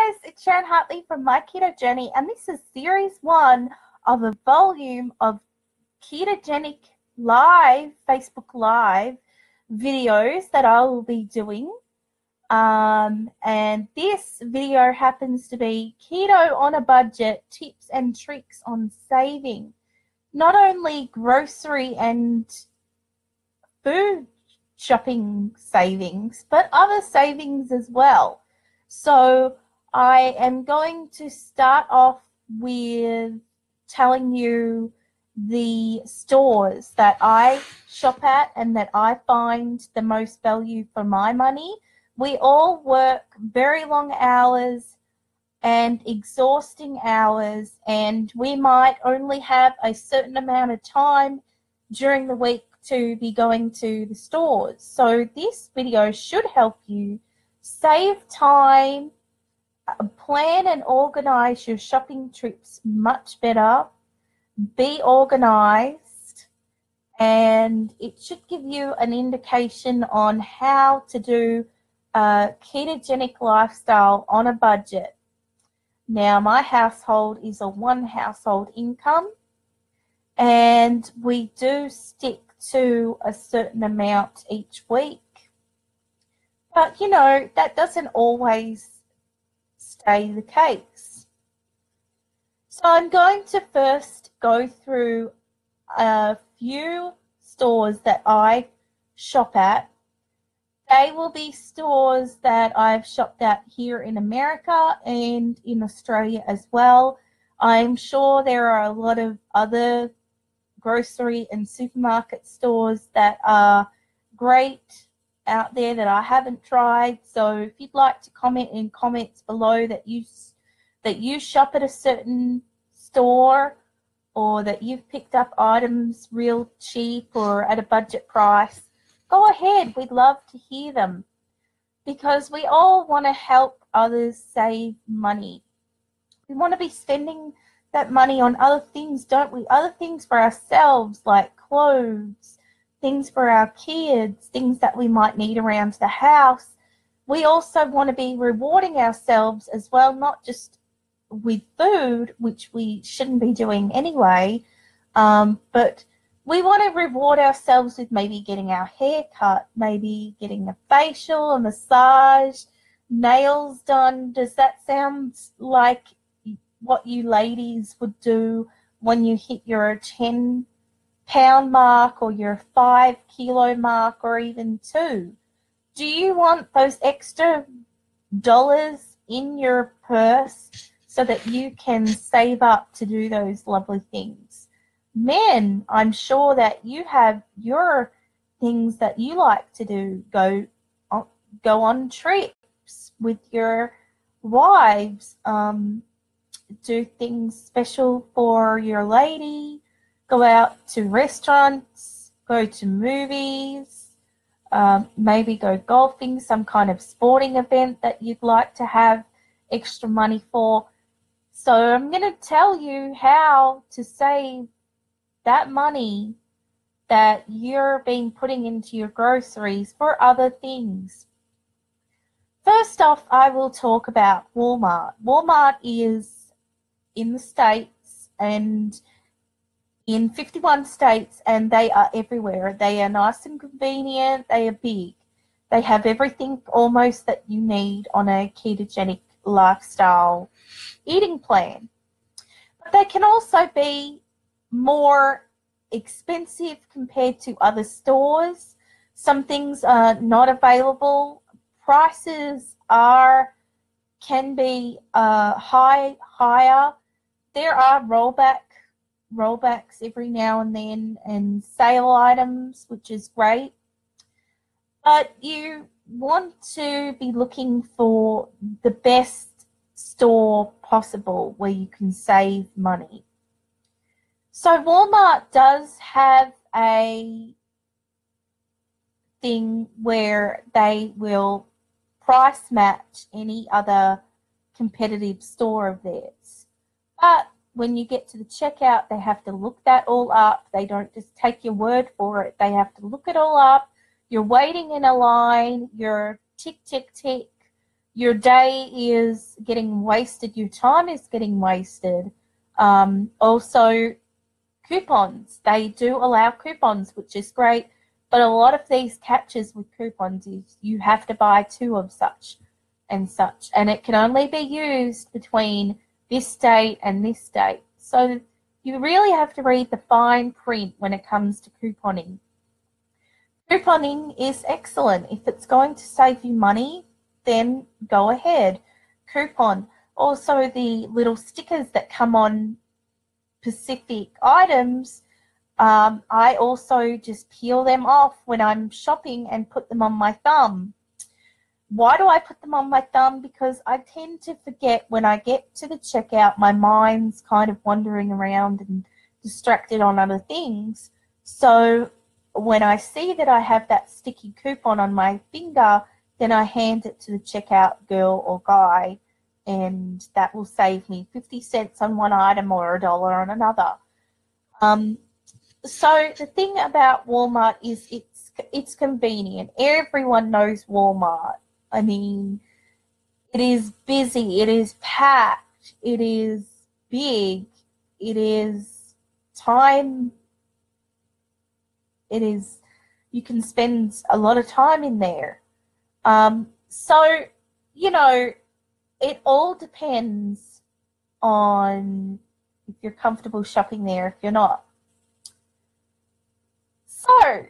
guys, it's Sharon Hartley from My Keto Journey, and this is series 1 of a volume of Ketogenic Live, Facebook Live videos that I will be doing. And this video happens to be Keto on a Budget, Tips and Tricks on Saving. Not only grocery and food shopping savings, but other savings as well. So I am going to start off with telling you the stores that I shop at and that I find the most value for my money. We all work very long hours and exhausting hours, and we might only have a certain amount of time during the week to be going to the stores. So this video should help you save time, plan and organize your shopping trips much better, be organized, and it should give you an indication on how to do a ketogenic lifestyle on a budget. Now, my household is a one household income, and we do stick to a certain amount each week. But, you know, that doesn't always stay the case. So I'm going to first go through a few stores that I shop at. They will be stores that I've shopped at here in America and in Australia as well. I'm sure there are a lot of other grocery and supermarket stores that are great out there that I haven't tried. So if you'd like to comment in comments below that you shop at a certain store, or that you've picked up items real cheap or at a budget price, go ahead. We'd love to hear them, because we all want to help others save money. We want to be spending that money on other things, don't we? Other things for ourselves, like clothes, things for our kids, things that we might need around the house. We also want to be rewarding ourselves as well, not just with food, which we shouldn't be doing anyway, but we want to reward ourselves with maybe getting our hair cut, maybe getting a facial, a massage, nails done. Does that sound like what you ladies would do when you hit your 10-pound mark or your 5-kilo mark, or even 2? Do you want those extra dollars in your purse so that you can save up to do those lovely things? Men, I'm sure that you have your things that you like to do. Go on trips with your wives, do things special for your lady, go out to restaurants, go to movies, maybe go golfing, some kind of sporting event that you'd like to have extra money for. So I'm going to tell you how to save that money that you're being putting into your groceries for other things. First off, I will talk about Walmart. Walmart is in the States and in 51 states, and they are everywhere. They are nice and convenient. They are big. They have everything almost that you need on a ketogenic lifestyle eating plan. But they can also be more expensive compared to other stores. Some things are not available. Prices can be higher. There are rollbacks every now and then, and sale items, which is great. But you want to be looking for the best store possible where you can save money. So Walmart does have a thing where they will price match any other competitive store of theirs. But when you get to the checkout, they have to look that all up. They don't just take your word for it. They have to look it all up. You're waiting in a line. You're tick, tick, tick. your day is getting wasted, your time is getting wasted. Also, coupons. They do allow coupons, which is great, but a lot of these catches with coupons is you have to buy 2 of such and such, and it can only be used between this date and this date. So you really have to read the fine print when it comes to couponing. Couponing is excellent. If it's going to save you money, then go ahead. Coupon. Also, the little stickers that come on specific items, I also just peel them off when I'm shopping and put them on my thumb. Why do I put them on my thumb? Because I tend to forget when I get to the checkout. My mind's kind of wandering around and distracted on other things. So when I see that I have that sticky coupon on my finger, then I hand it to the checkout girl or guy, and that will save me 50 cents on one item or $1 on another. So the thing about Walmart is it's convenient. Everyone knows Walmart. I mean, it is busy, it is packed, it is big, it is time, you can spend a lot of time in there. So, you know, it all depends on if you're comfortable shopping there, if you're not. So,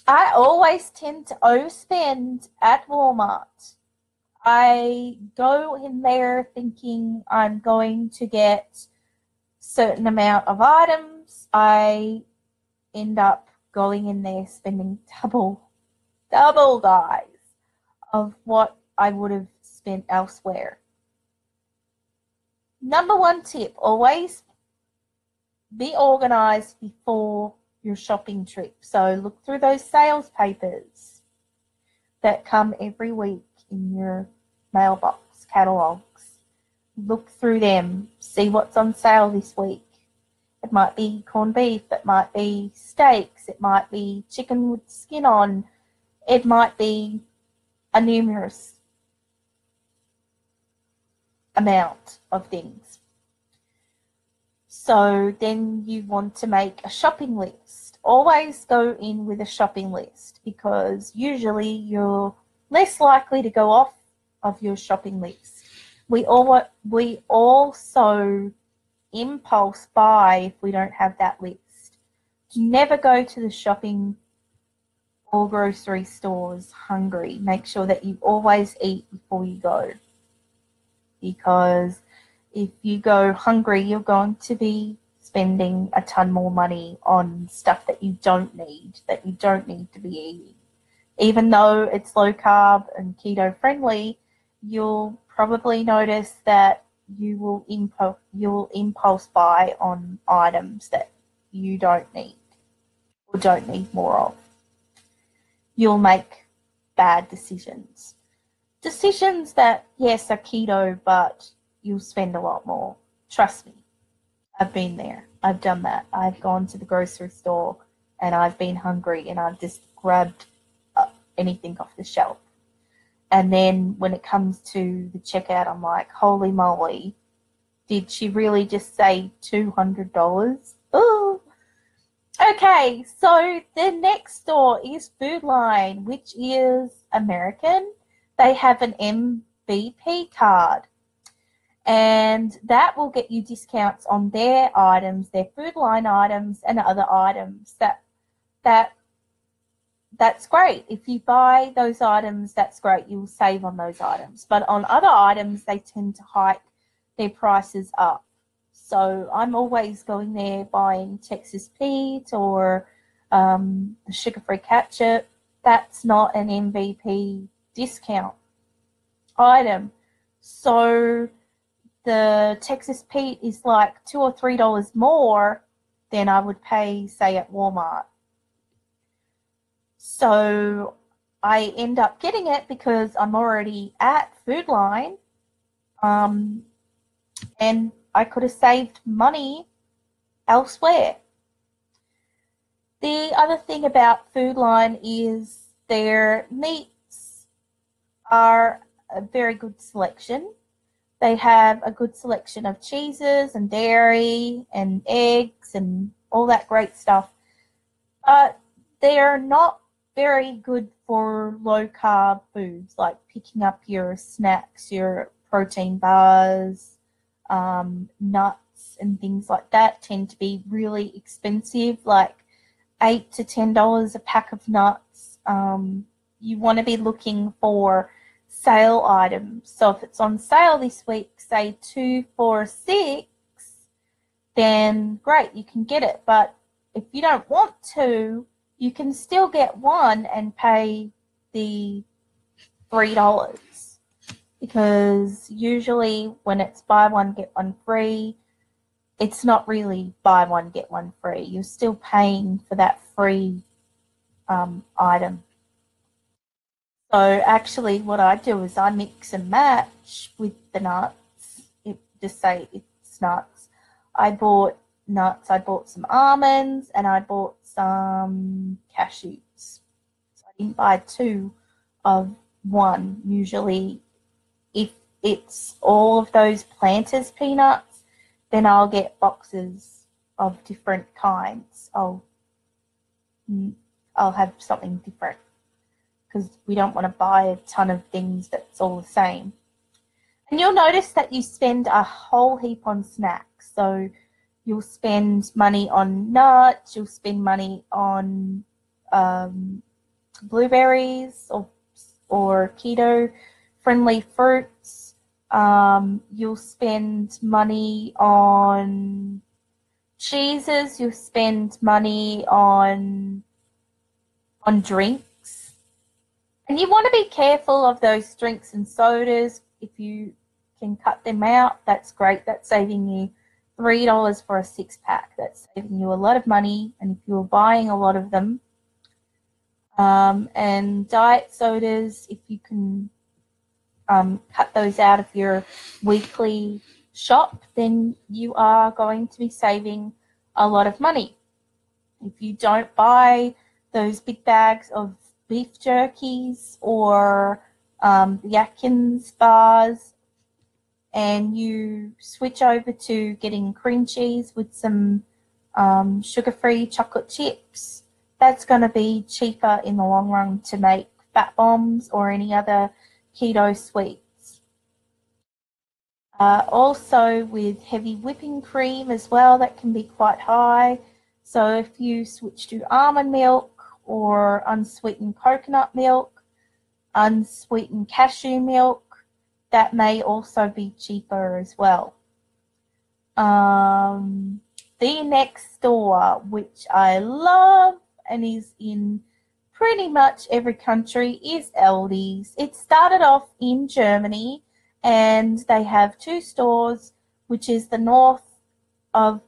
I always tend to overspend at Walmart. I go in there thinking I'm going to get a certain amount of items. I end up going in there spending double, guys, of what I would have spent elsewhere. Number 1 tip, always be organized before your shopping trip. So look through those sales papers that come every week in your mailbox catalogs. Look through them, see what's on sale this week. It might be corned beef, it might be steaks, it might be chicken with skin on, it might be a numerous amount of things. So then you want to make a shopping list. Always go in with a shopping list, because usually you're less likely to go off of your shopping list. We also impulse buy if we don't have that list. Never go to the shopping or grocery stores hungry. Make sure that you always eat before you go, because if you go hungry, you're going to be spending a ton more money on stuff that you don't need to be eating. Even though it's low carb and keto friendly, you'll probably notice that you'll impulse buy on items that you don't need or don't need more of. You'll make bad decisions. Decisions that, yes, are keto, but you'll spend a lot more. Trust me. I've been there. I've done that. I've gone to the grocery store and I've been hungry and I've just grabbed anything off the shelf. And then when it comes to the checkout, I'm like, holy moly, did she really just say $200? Oh. Okay, so the next store is Food Line, which is American. They have an MVP card, and that will get you discounts on their items, their Food Line items and other items. That's great. If you buy those items, that's great. You'll save on those items. But on other items, they tend to hike their prices up. So I'm always going there buying Texas Pete or the sugar-free ketchup. That's not an MVP discount item. So the Texas Pete is like $2 or $3 more than I would pay, say, at Walmart. So I end up getting it because I'm already at Food Line, and I could have saved money elsewhere. The other thing about Food Line is their meats are a very good selection. They have a good selection of cheeses and dairy and eggs and all that great stuff. But they're not very good for low-carb foods, like picking up your snacks, your protein bars, nuts and things like that tend to be really expensive, like $8 to $10 a pack of nuts. You want to be looking for sale items. So if it's on sale this week, say 2 for $6, then great, you can get it. But if you don't want to, you can still get one and pay the $3, because usually when it's buy one get one free, it's not really buy one get one free. You're still paying for that free item. So actually what I do is I mix and match with the nuts. Just say it's nuts. I bought nuts. I bought some almonds and I bought some cashews. So I didn't buy 2 of one. Usually if it's all of those Planters peanuts, then I'll get boxes of different kinds. I'll have something different, because we don't want to buy a ton of things that's all the same. And you'll notice that you spend a whole heap on snacks. So you'll spend money on nuts, you'll spend money on blueberries or keto-friendly fruits. You'll spend money on cheeses, you'll spend money on drinks. And you want to be careful of those drinks and sodas. If you can cut them out, that's great. That's saving you $3 for a 6-pack. That's saving you a lot of money. And if you're buying a lot of them, and diet sodas, if you can cut those out of your weekly shop, then you are going to be saving a lot of money. If you don't buy those big bags of beef jerkies or the Atkins bars, and you switch over to getting cream cheese with some sugar-free chocolate chips, that's going to be cheaper in the long run to make fat bombs or any other keto sweets. Also with heavy whipping cream as well, that can be quite high. So if you switch to almond milk or unsweetened coconut milk, unsweetened cashew milk, that may also be cheaper as well. The next store, which I love and is in pretty much every country, is Aldi's. It started off in Germany, and they have 2 stores, which is the northern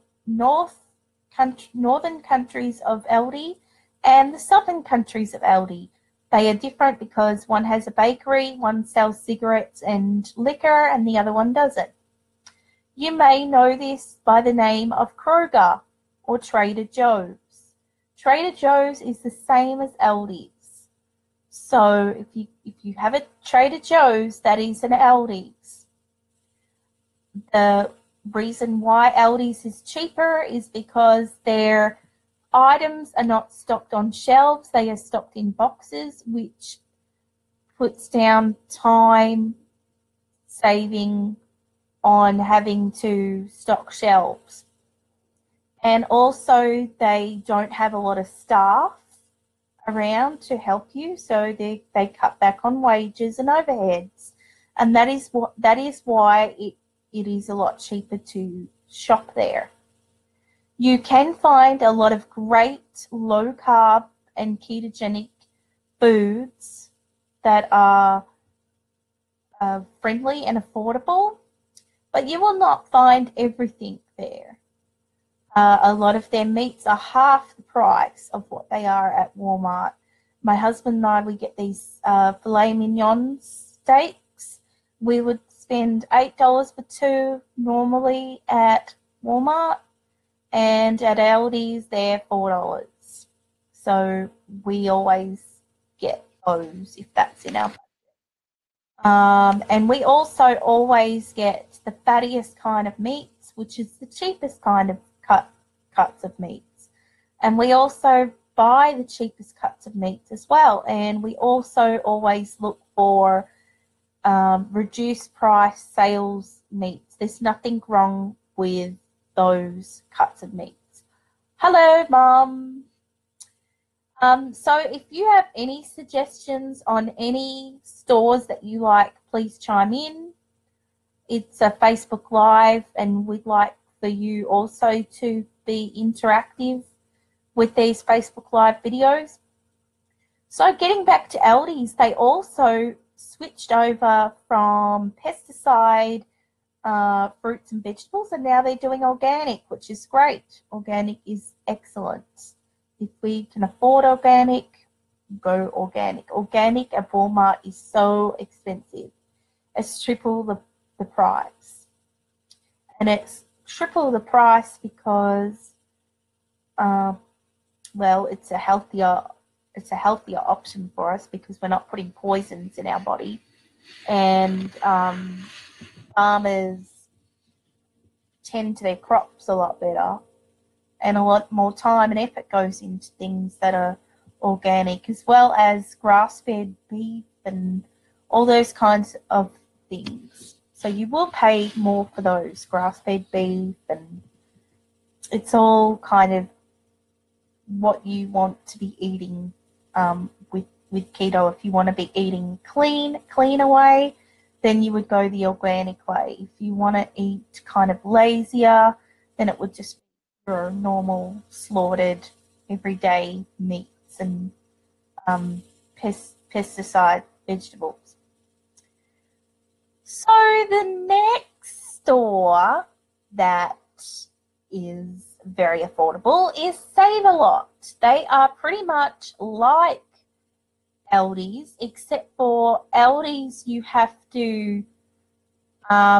countries of Aldi and the southern countries of Aldi. They are different because one has a bakery, one sells cigarettes and liquor, and the other one doesn't. You may know this by the name of Kroger or Trader Joe's. Trader Joe's is the same as Aldi's. So if you have a Trader Joe's, that is an Aldi's. The reason why Aldi's is cheaper is because their items are not stocked on shelves. They are stocked in boxes, which puts down time saving on having to stock shelves. And also they don't have a lot of staff around to help you, so they cut back on wages and overheads. And that is why it is a lot cheaper to shop there. You can find a lot of great low carb and ketogenic foods that are friendly and affordable, but you will not find everything there. A lot of their meats are half the price of what they are at Walmart. My husband and I, we get these filet mignon steaks. We would spend $8 for 2 normally at Walmart, and at Aldi's they're $4. So we always get those if that's in our budget. And we also always get the fattiest kind of meats, which is the cheapest kind of cuts of meats. And we also buy the cheapest cuts of meats as well. And we also always look for reduced price sales meats. There's nothing wrong with those cuts of meats. Hello, Mum. So if you have any suggestions on any stores that you like, please chime in. It's a Facebook Live, and we'd like for you also to be interactive with these Facebook Live videos. So getting back to Aldi's, they also switched over from pesticide fruits and vegetables, and now they're doing organic, which is great. Organic is excellent. If we can afford organic, go organic. Organic at Walmart is so expensive. It's triple the price. And it's triple the price because, well, it's a healthier option for us because we're not putting poisons in our body. And farmers tend to their crops a lot better, and a lot more time and effort goes into things that are organic, as well as grass-fed beef and all those kinds of things. So you will pay more for those grass-fed beef, and it's all kind of what you want to be eating with keto. If you want to be eating clean away, then you would go the organic way. If you want to eat kind of lazier, then it would just be your normal slaughtered everyday meats and pesticide vegetables. So the next store that is very affordable is Save-A-Lot. They are pretty much like Aldi's, except for Aldi's you have to I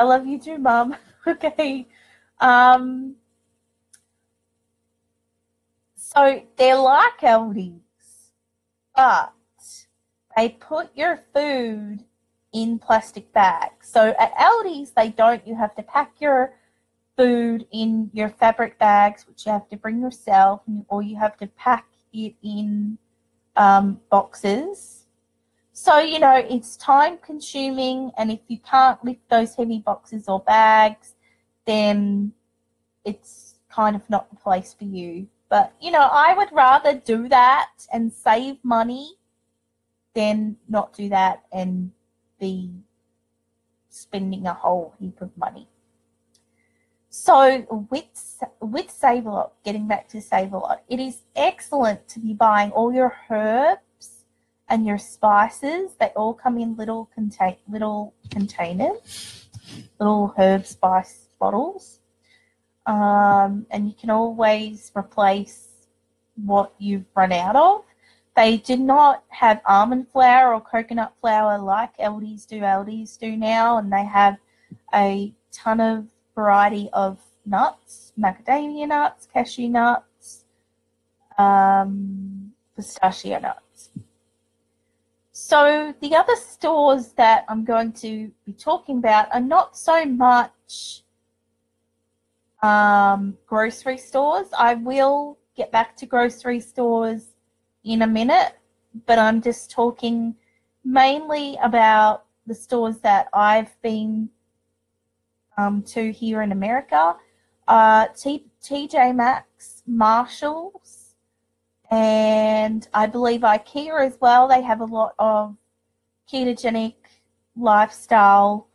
love you too, Mum. Okay. So they're like Aldi's, but they put your food in plastic bags. So at Aldi's they don't. You have to pack your food in your fabric bags, which you have to bring yourself, or you have to pack it in boxes. So, you know, it's time consuming, and if you can't lift those heavy boxes or bags, then it's kind of not the place for you. But, you know, I would rather do that and save money than not do that and be spending a whole heap of money. So with Save-A-Lot, getting back to Save-A-Lot, it is excellent to be buying all your herbs and your spices. They all come in little containers, little herb spice bottles. And you can always replace what you've run out of. They do not have almond flour or coconut flour like Aldi's do now, and they have a ton of variety of nuts, macadamia nuts, cashew nuts, pistachio nuts. So the other stores that I'm going to be talking about are not so much grocery stores. I will get back to grocery stores in a minute, but I'm just talking mainly about the stores that I've been to here in America. TJ Maxx, Marshalls, and I believe IKEA as well. They have a lot of ketogenic lifestyle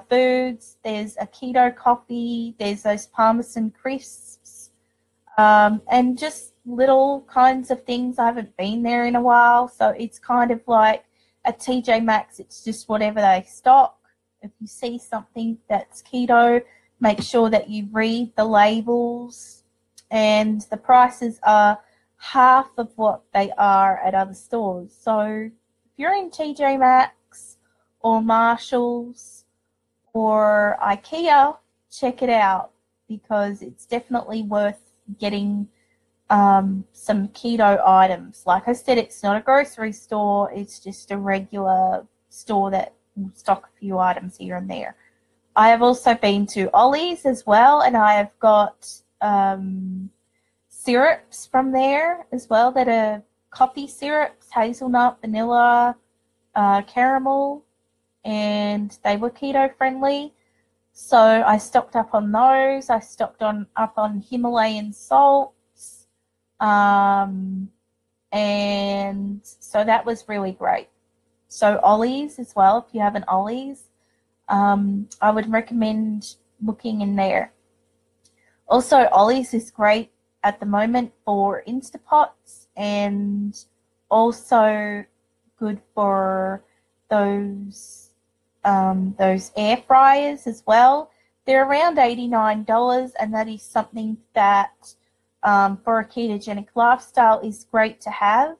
foods. There's a keto coffee. There's those Parmesan crisps, and just little kinds of things. I haven't been there in a while, so it's kind of like at TJ Maxx. It's just whatever they stock. If you see something that's keto, make sure that you read the labels, and the prices are half of what they are at other stores. So if you're in TJ Maxx or Marshalls or IKEA, check it out, because it's definitely worth getting some keto items. Like I said, it's not a grocery store. It's just a regular store that will stock a few items here and there. I have also been to Ollie's as well, and I have got syrups from there as well that are coffee syrups, hazelnut, vanilla, caramel, and they were keto friendly. So I stocked up on those. I stocked up on Himalayan salts. And so that was really great. So Ollie's as well, if you have an Ollie's, I would recommend looking in there. Also, Ollie's is great at the moment for Instapots and also good for those air fryers as well. They're around $89, and that is something that for a ketogenic lifestyle is great to have.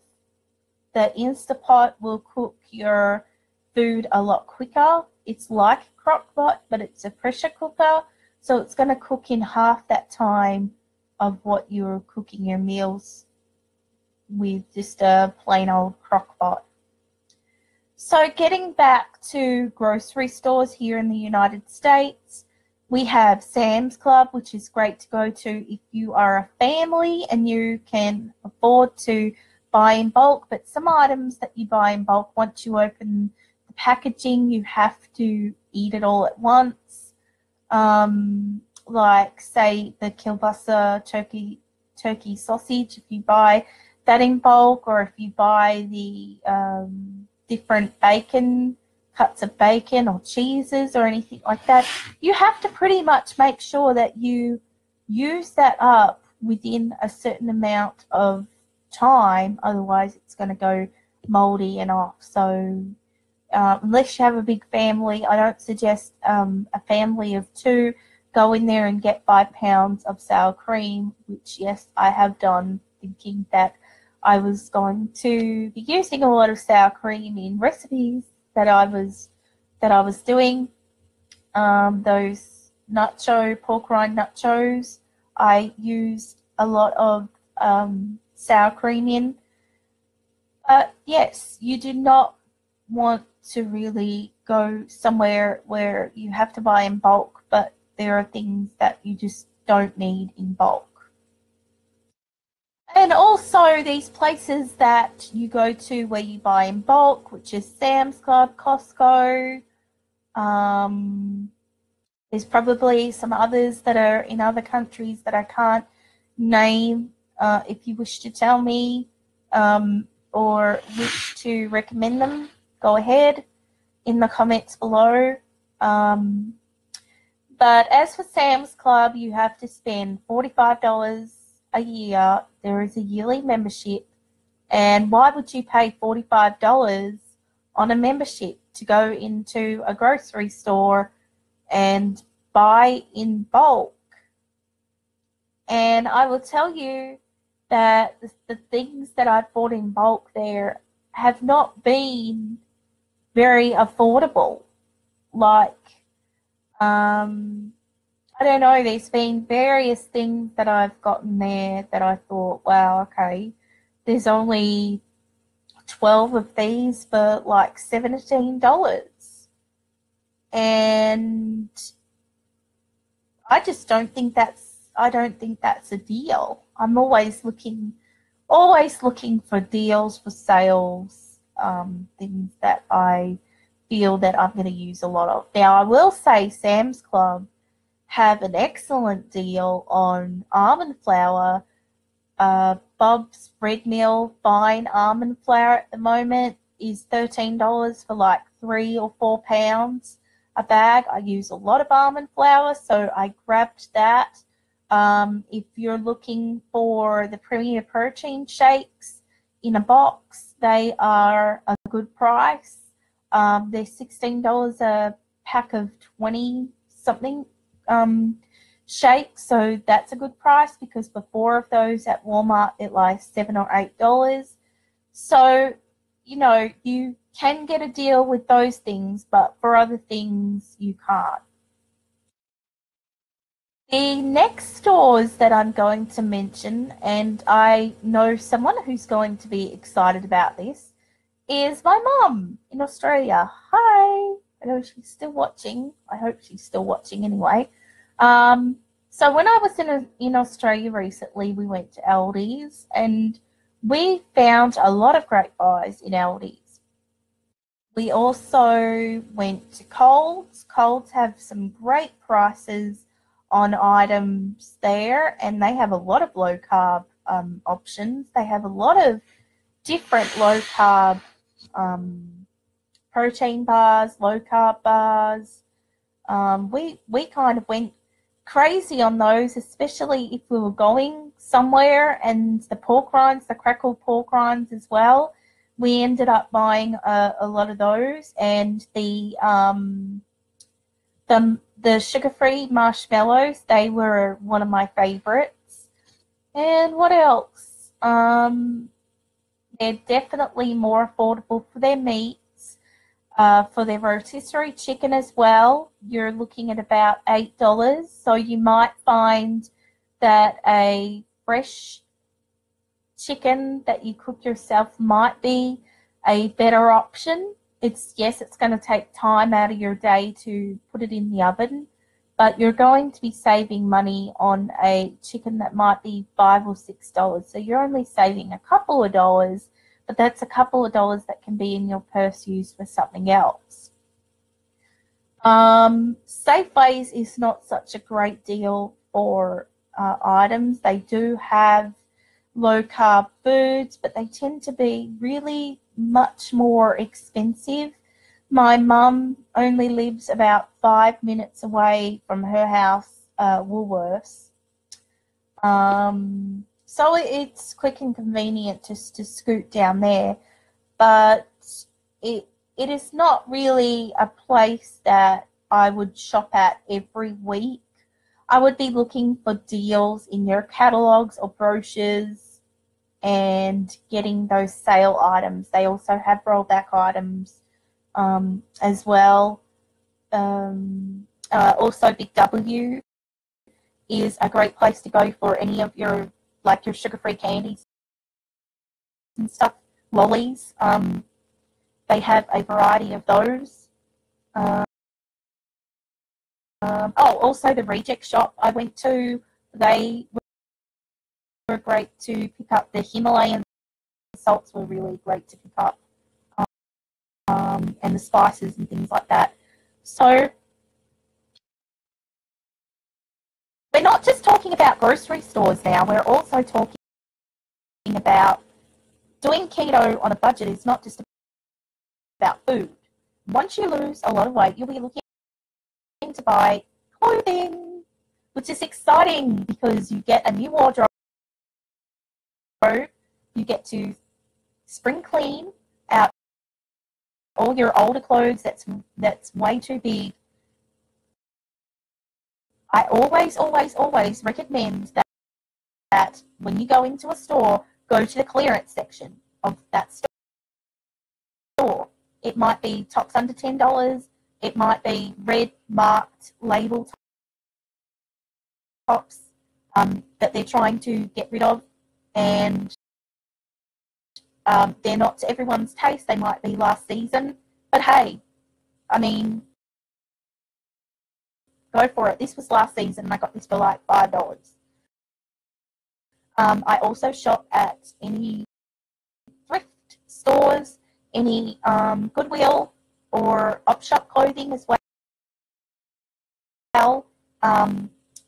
The Instapot will cook your food a lot quicker. It's like a crock pot, but it's a pressure cooker, so it's going to cook in half that time of what you're cooking your meals with just a plain old crock pot. So getting back to grocery stores here in the United States, we have Sam's Club, which is great to go to if you are a family and you can afford to buy in bulk. But some items that you buy in bulk, once you open the packaging, you have to eat it all at once. Like, say, the kielbasa turkey sausage, if you buy that in bulk, or if you buy the different bacon, cuts of bacon or cheeses or anything like that, you have to pretty much make sure that you use that up within a certain amount of time, otherwise it's going to go moldy and off. So unless you have a big family, I don't suggest a family of 2 go in there and get 5 pounds of sour cream, which, yes, I have done, thinking that I was going to be using a lot of sour cream in recipes that I was doing. Those pork rind nachos, I used a lot of sour cream in. But yes, you do not want to really go somewhere where you have to buy in bulk, but there are things that you just don't need in bulk. And also these places that you go to where you buy in bulk, which is Sam's Club, Costco. There's probably some others that are in other countries that I can't name. If you wish to tell me or wish to recommend them, go ahead in the comments below. But as for Sam's Club, you have to spend $45 a year. There is a yearly membership. And why would you pay $45 on a membership to go into a grocery store and buy in bulk? And I will tell you that the things that I've bought in bulk there have not been very affordable. Like, I don't know, there's been various things that I've gotten there that I thought, wow, okay, there's only 12 of these for like $17. And I just don't think that's a deal. I'm always looking for deals, for sales, things that I feel that I'm going to use a lot of. Now, I will say Sam's Club have an excellent deal on almond flour. Bob's Red Mill fine almond flour at the moment is $13 for like 3 or 4 pounds a bag. I use a lot of almond flour, so I grabbed that. If you're looking for the Premier Protein shakes in a box, they are a good price. They're $16 a pack of 20-something shakes, so that's a good price, because for 4 of those at Walmart, it lies $7 or $8. So, you know, you can get a deal with those things, but for other things, you can't. The next stores that I'm going to mention, and I know someone who's going to be excited about this, is my mum in Australia. Hi. I know she's still watching. I hope she's still watching anyway. Um, so when I was in Australia recently, we went to Aldi's and we found a lot of great buys in Aldi's. We also went to Coles. Coles have some great prices on items there, and they have a lot of low carb options. They have a lot of different low carb protein bars, low carb bars. We kind of went crazy on those, especially if we were going somewhere, and the pork rinds, the crackled pork rinds as well. We ended up buying a lot of those, and the sugar-free marshmallows, they were one of my favorites. And what else? They're definitely more affordable for their meats. For their rotisserie chicken as well, you're looking at about $8. So you might find that a fresh chicken that you cook yourself might be a better option. It's going to take time out of your day to put it in the oven, but you're going to be saving money on a chicken that might be $5 or $6. So you're only saving a couple of dollars, but that's a couple of dollars that can be in your purse used for something else. Safeways is not such a great deal for items. They do have low carb foods, but they tend to be really much more expensive. My mum only lives about 5 minutes away from her house, Woolworths. So it's quick and convenient just to scoot down there, but it is not really a place that I would shop at every week. I would be looking for deals in your catalogs or brochures and getting those sale items. They also have rollback items as well. Also, Big W is a great place to go for any of your sugar-free candies and stuff, lollies. They have a variety of those. Also the Reject Shop I went to, they were great to pick up. The Himalayan salts were really great to pick up, and the spices and things like that. So we're not just talking about grocery stores now, we're also talking about doing keto on a budget. Is not just about food. Once you lose a lot of weight, you'll be looking to buy clothing, which is exciting because you get a new wardrobe, you get to spring clean out all your older clothes that's way too big. I always recommend that when you go into a store, go to the clearance section of that store. It might be tops under $10. It might be red marked label tops that they're trying to get rid of, and they're not to everyone's taste. They might be last season, but hey, I mean, go for it. This was last season, and I got this for like $5. I also shop at any thrift stores, any Goodwill or Op Shop clothing as well.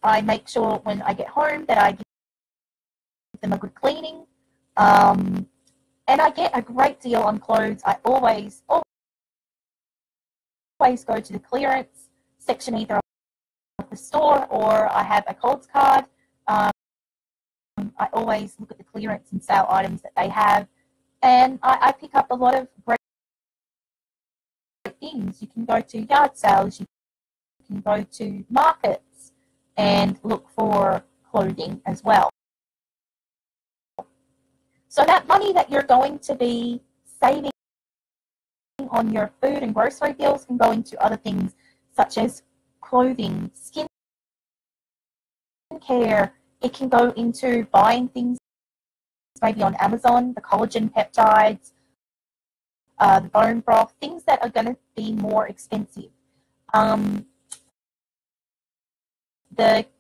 I make sure when I get home that I give them a good cleaning. And I get a great deal on clothes. I always go to the clearance section either of the store, or I have a Coles card. I always look at the clearance and sale items that they have, and I pick up a lot of great things. You can go to yard sales, you can go to markets and look for clothing as well. So that money that you're going to be saving on your food and grocery bills can go into other things such as clothing, skin skincare. It can go into buying things maybe on Amazon, the collagen peptides, the bone broth, things that are going to be more expensive. The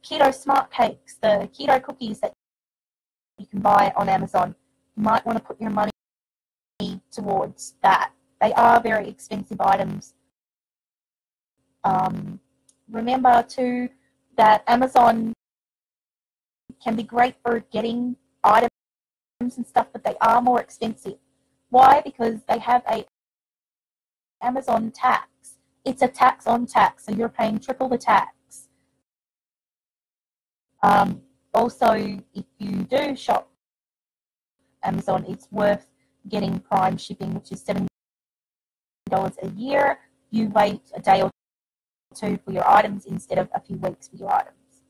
keto smart cakes, the keto cookies that you can buy on Amazon, you might want to put your money towards that. They are very expensive items. Remember too that Amazon can be great for getting items and stuff, but they are more expensive. Why? Because they have a Amazon tax. It's a tax on tax, so you're paying triple the tax. Also, if you do shop Amazon, it's worth getting Prime shipping, which is $70 a year. You wait a day or two for your items instead of a few weeks for your items.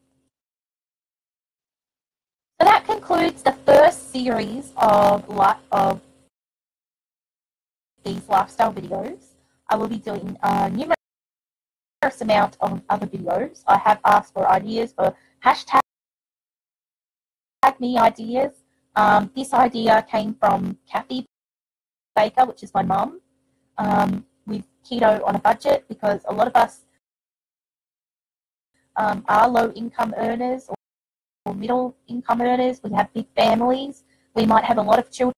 So that concludes the first series of these lifestyle videos. I will be doing numerous amount of other videos. I have asked for ideas for hashtag me ideas. This idea came from Kathy Baker, which is my mum, with Keto on a Budget, because a lot of us are low income earners or middle income earners. We have big families. We might have a lot of children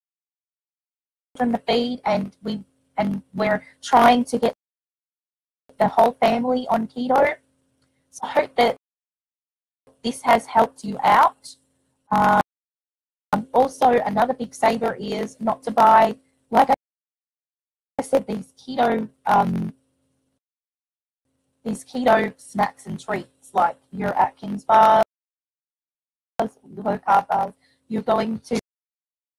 to feed, and we're trying to get the whole family on keto. So I hope that this has helped you out. Also, another big saver is not to buy, like I said, these keto snacks and treats, like your Atkins bars, low carb bars. You're going to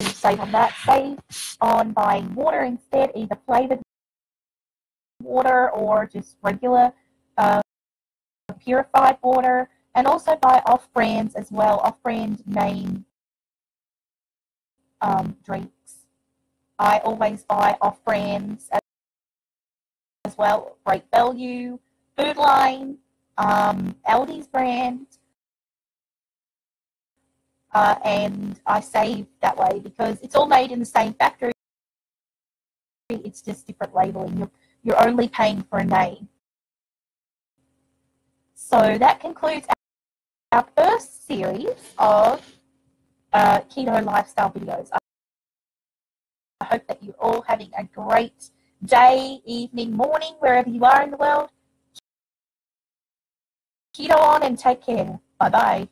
save on that. Save on buying water instead, either flavored water or just regular purified water, and also buy off-brands as well, off-brand name drinks. I always buy off-brands as well. Great Value, Food Line, Aldi's brand, and I save that way because it's all made in the same factory. It's just different labeling. You're only paying for a name. So that concludes our first series of keto lifestyle videos. I hope that you're all having a great day, evening, morning, wherever you are in the world. Keto on and take care. Bye-bye.